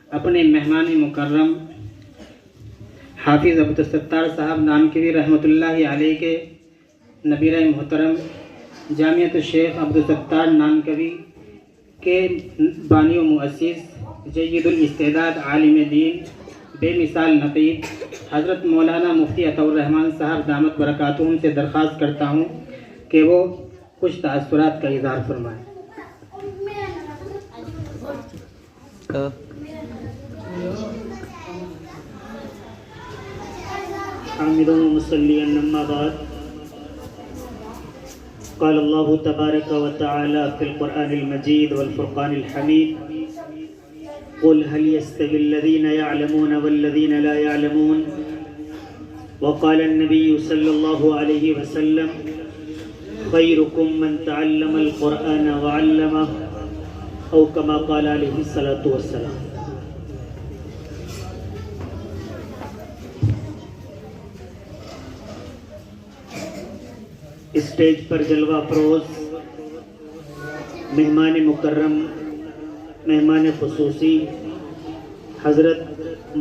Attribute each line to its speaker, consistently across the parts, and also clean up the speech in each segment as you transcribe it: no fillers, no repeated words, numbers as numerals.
Speaker 1: اپنے مہمان مکرم حافظ عبدالستار صاحب نانکوی رحمۃ اللہ علیہ کے نبیرہ محترم جامعۃ الشیخ عبدالستار نانکوی کے بانی و مؤسس جید الاستعداد عالم دین بے مثال نقیب حضرت مولانا مفتی عطا الرحمن صاحب دامت برکاتہم سے درخواست کرتا ہوں کہ وہ کچھ تاثرات کا اظہار فرمائیں۔
Speaker 2: حامداً ومصلياً أما بعد قال الله تبارك وتعالى في القرآن المجيد والفرقان الحميد قل هل يستوي الذين يعلمون والذين لا يعلمون وقال النبي صلى الله عليه وسلم خيركم من تعلم القرآن وعلمه أو كما قال عليه الصلاة والسلام۔ اسٹیج پر جلوہ افروز مہمان مکرم مہمان خصوصی حضرت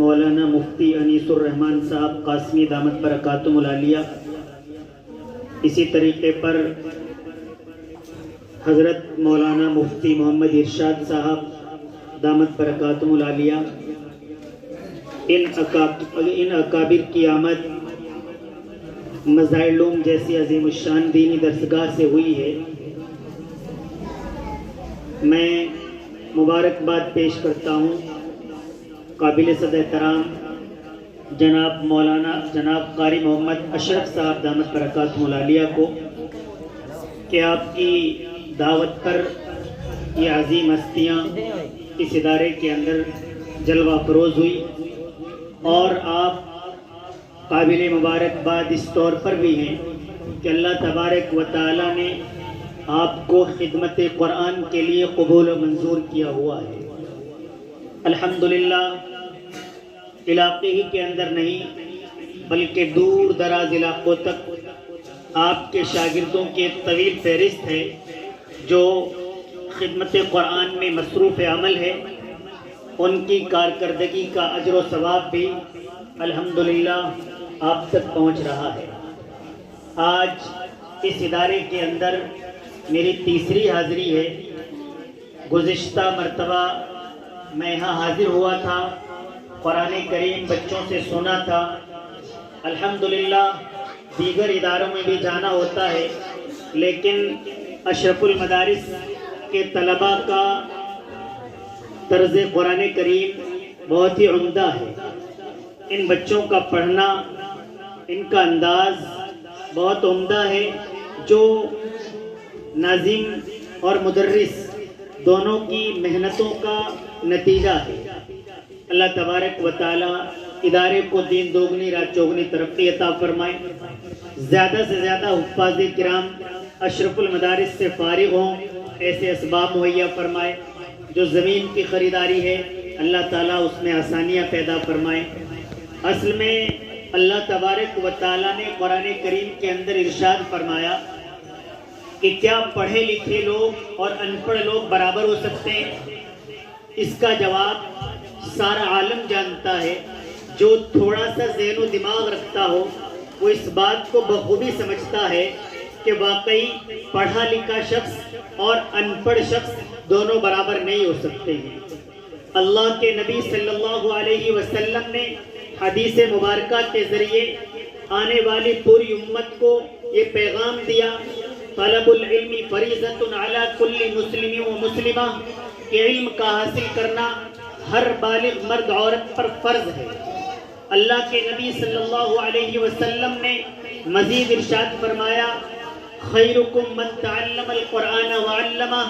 Speaker 2: مولانا مفتی انیس الرحمن صاحب قاسمی دامت برکاتہم العالیہ، اسی طریقے پر حضرت مولانا مفتی محمد ارشاد صاحب دامت برکاتہم العالیہ، ان اکابر کی آمد مظاہر جیسی عظیم الشان دینی درسگاہ سے ہوئی ہے۔ میں مبارکباد پیش کرتا ہوں قابل صد احترام جناب قاری محمد اشرف صاحب دامت برکاتہم العالیہ کو کہ آپ کی دعوت پر یہ عظیم ہستیاں اس ادارے کے اندر جلوہ افروز ہوئی، اور آپ قابل مبارکباد اس طور پر بھی ہیں کہ اللہ تبارک و تعالیٰ نے آپ کو خدمت قرآن کے لیے قبول و منظور کیا ہوا ہے۔ الحمدللہ علاقے ہی کے اندر نہیں بلکہ دور دراز علاقوں تک آپ کے شاگردوں کی ایک طویل فہرست ہے جو خدمت قرآن میں مصروف عمل ہے۔ ان کی کارکردگی کا اجر و ثواب بھی الحمدللہ آپ تک پہنچ رہا ہے۔ آج اس ادارے کے اندر میری تیسری حاضری ہے۔ گزشتہ مرتبہ میں یہاں حاضر ہوا تھا، قرآن کریم بچوں سے سنا تھا۔ الحمدللہ دیگر اداروں میں بھی جانا ہوتا ہے، لیکن اشرف المدارس کے طلباء کا طرز قرآن کریم بہت ہی عمدہ ہے۔ ان بچوں کا پڑھنا، ان کا انداز بہت عمدہ ہے، جو ناظم اور مدرس دونوں کی محنتوں کا نتیجہ ہے۔ اللہ تبارک و تعالی ادارے کو دین دوگنی رات چوگنی ترقی عطا فرمائے، زیادہ سے زیادہ حفاظ کرام اشرف المدارس سے فارغ ہوں، ایسے اسباب مہیا فرمائے۔ جو زمین کی خریداری ہے اللہ تعالیٰ اس میں آسانیاں پیدا فرمائے۔ اصل میں اللہ تبارک و تعالیٰ نے قرآن کریم کے اندر ارشاد فرمایا کہ کیا پڑھے لکھے لوگ اور ان پڑھ لوگ برابر ہو سکتے ہیں؟ اس کا جواب سارا عالم جانتا ہے۔ جو تھوڑا سا ذہن و دماغ رکھتا ہو وہ اس بات کو بخوبی سمجھتا ہے کہ واقعی پڑھا لکھا شخص اور ان پڑھ شخص دونوں برابر نہیں ہو سکتے ہیں۔ اللہ کے نبی صلی اللہ علیہ وسلم نے حدیث مبارکہ کے ذریعے آنے والی پوری امت کو یہ پیغام دیا، طلب العلم فریضۃ علی کل مسلم و مسلمہ، کہ علم کا حاصل کرنا ہر بالغ مرد عورت پر فرض ہے۔ اللہ کے نبی صلی اللہ علیہ وسلم نے مزید ارشاد فرمایا، خیرکم من تعلم القرآن وعلمہ،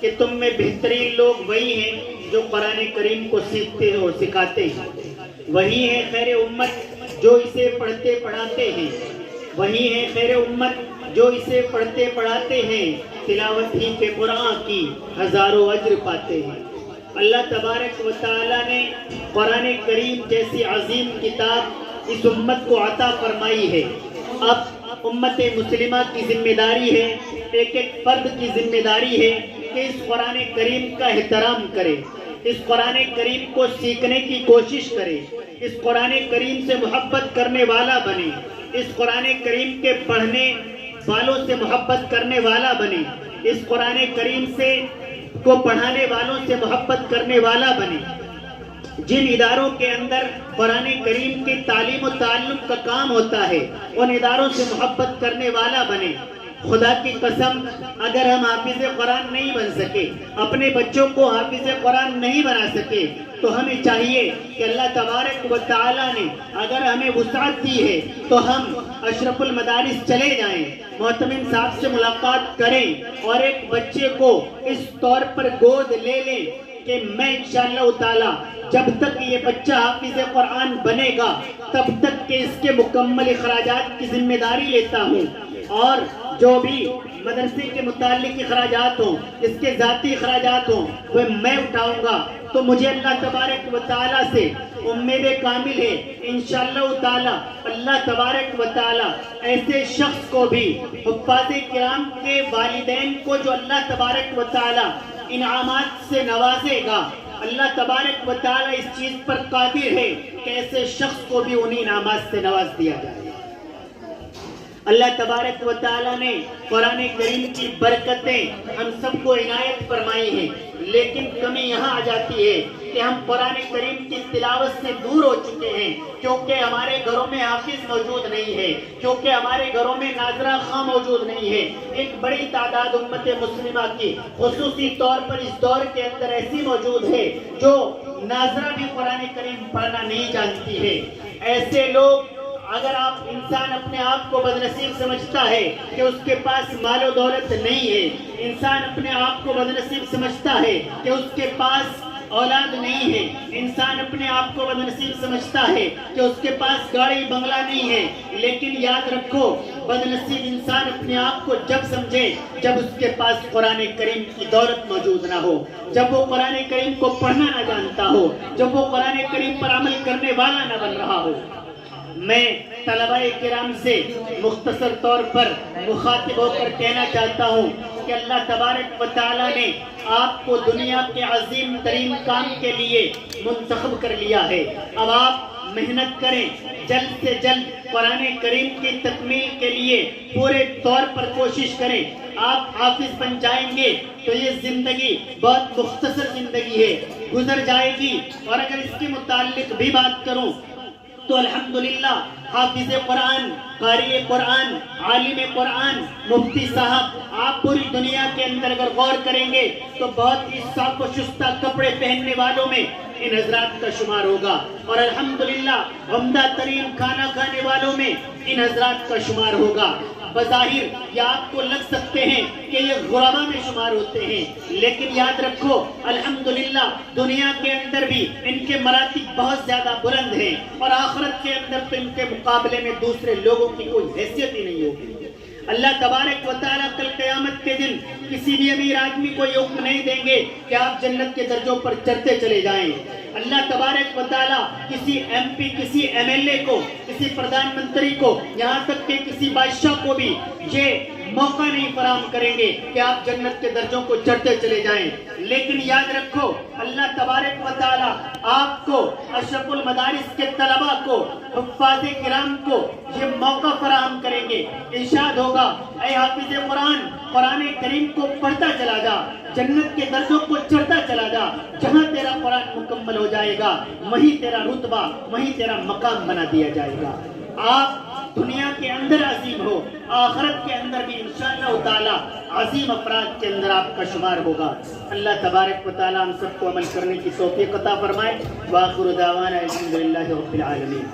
Speaker 2: کہ تم میں بہترین لوگ وہی ہیں جو قرآن کریم کو سیکھتے ہیں اور سکھاتے ہیں۔ وہی ہے خیر امت جو اسے پڑھتے پڑھاتے ہیں، وہی ہے خیر امت جو اسے پڑھتے پڑھاتے ہیں، تلاوت ہی کے قرآن کی ہزاروں اجر پاتے ہیں۔ اللہ تبارک و تعالیٰ نے قرآن کریم جیسی عظیم کتاب اس امت کو عطا فرمائی ہے۔ اب امت مسلمہ کی ذمہ داری ہے، ایک ایک فرد کی ذمہ داری ہے کہ اس قرآن کریم کا احترام کرے، اس قرآن کریم کو سیکھنے کی کوشش کرے، اس قرآن کریم سے محبت کرنے والا بنے، اس قرآن کریم کے پڑھنے والوں سے محبت کرنے والا بنے، اس قرآن کریم سے کو پڑھانے والوں سے محبت کرنے والا بنے۔ جن اداروں کے اندر قرآن کریم کی تعلیم و تعلم کا کام ہوتا ہے ان اداروں سے محبت کرنے والا بنے۔ خدا کی قسم اگر ہم حافظ قرآن نہیں بن سکے، اپنے بچوں کو حافظ قرآن نہیں بنا سکے، تو ہمیں چاہیے کہ اللہ تبارک و تعالیٰ نے اگر ہمیں وسعت دی ہے تو ہم اشرف المدارس چلے جائیں، محتمم صاحب سے ملاقات کریں اور ایک بچے کو اس طور پر گود لے لیں کہ میں انشاءاللہ تعالیٰ جب تک یہ بچہ حافظ قرآن بنے گا تب تک کہ اس کے مکمل اخراجات کی ذمہ داری لیتا ہوں، اور جو بھی مدرسے کے متعلق اخراجات ہوں، اس کے ذاتی اخراجات ہوں، وہ میں اٹھاؤں گا۔ تو مجھے اللہ تبارک و تعالیٰ سے امید کامل ہے انشاءاللہ تعالیٰ اللہ تبارک و تعالیٰ ایسے شخص کو بھی، حفاظ کرام کے والدین کو جو اللہ تبارک و تعالیٰ انعامات سے نوازے گا، اللہ تبارک و تعالیٰ اس چیز پر قادر ہے کہ ایسے شخص کو بھی انہی انعامات سے نواز دیا جائے۔ اللہ تبارک و تعالیٰ نے قرآن کریم کی برکتیں ہم سب کو عنایت فرمائی ہیں، لیکن کمی یہاں آ جاتی ہے کہ ہم قرآن کریم کی تلاوت سے دور ہو چکے ہیں، کیونکہ ہمارے گھروں میں حافظ موجود نہیں ہے، کیونکہ ہمارے گھروں میں ناظرہ خواں موجود نہیں ہے۔ ایک بڑی تعداد امت مسلمہ کی خصوصی طور پر اس دور کے اندر ایسی موجود ہے جو ناظرہ بھی قرآن کریم پڑھنا نہیں جانتی ہے۔ ایسے لوگ، اگر آپ انسان اپنے آپ کو بدنصیب سمجھتا ہے کہ اس کے پاس مال و دولت نہیں ہے، انسان اپنے آپ کو بدنصیب سمجھتا ہے کہ اس کے پاس اولاد نہیں ہے، انسان اپنے آپ کو بدنصیب سمجھتا ہے کہ اس کے پاس گاڑی بنگلہ نہیں ہے، لیکن یاد رکھو بدنصیب انسان اپنے آپ کو جب سمجھے جب اس کے پاس قرآن کریم کی دولت موجود نہ ہو، جب وہ قرآن کریم کو پڑھنا نہ جانتا ہو، جب وہ قرآن کریم پر عمل کرنے والا نہ بن رہا ہو۔ میں طلبہ کرام سے مختصر طور پر مخاطب ہو کر کہنا چاہتا ہوں کہ اللہ تبارک و تعالیٰ نے آپ کو دنیا کے عظیم ترین کام کے لیے منتخب کر لیا ہے۔ اب آپ محنت کریں، جلد سے جلد قرآن کریم کی تکمیل کے لیے پورے طور پر کوشش کریں۔ آپ حافظ بن جائیں گے تو یہ زندگی بہت مختصر زندگی ہے، گزر جائے گی۔ اور اگر اس کے متعلق بھی بات کروں تو الحمدللہ حافظ قرآن، قاری قرآن، عالم قرآن، مفتی صاحب، آپ پوری دنیا کے اندر اگر غور کریں گے تو بہت ہی صاف و شستہ کپڑے پہننے والوں میں ان حضرات کا شمار ہوگا، اور الحمدللہ عمدہ ترین کھانا کھانے والوں میں ان حضرات کا شمار ہوگا۔ بظاہر یہ آپ کو لگ سکتے ہیں کہ یہ غربا میں شمار ہوتے ہیں، لیکن یاد رکھو الحمدللہ دنیا کے اندر بھی ان کے مراتب بہت زیادہ بلند ہیں، اور آخرت کے اندر تو ان کے مقابلے میں دوسرے لوگوں کی کوئی حیثیت ہی نہیں ہوگی۔ اللہ تبارک و تعالیٰ کل قیامت کے دن کسی بھی امیر آدمی کو یہ حکم نہیں دیں گے کہ آپ جنت کے درجوں پر چڑھتے چلے جائیں۔ اللہ تبارک و تعالیٰ کسی ایم پی، کسی ایم ایل اے کو، کسی پردھان منتری کو، یہاں تک کہ کسی بادشاہ کو بھی یہ موقع نہیں فراہم کریں گے کہ آپ جنت کے درجوں کو چڑھتے چلے جائیں۔ لیکن یاد رکھو اللہ تبارک و تعالیٰ آپ کو، اشرف المدارس کے طلباء کو، حفاظ کرام کو یہ موقع فراہم کریں گے۔ ارشاد ہوگا اے حافظ قرآن، قرآن کریم کو پڑھتا چلا جا، جنت کے درجوں کو چڑھتا چلا جا، جہاں تیرا قرآن مکمل ہو جائے گا وہیں تیرا رتبہ، وہیں تیرا مقام بنا دیا جائے گا۔ آپ دنیا کے اندر عظیم ہو، آخرت کے اندر بھی انشاءاللہ تعالی عظیم افراد کے اندر آپ کا شمار ہوگا۔ اللہ تبارک و تعالی ہم سب کو عمل کرنے کی توفیق عطا فرمائے۔ وآخر دعوانا الحمدللہ رب العالمین۔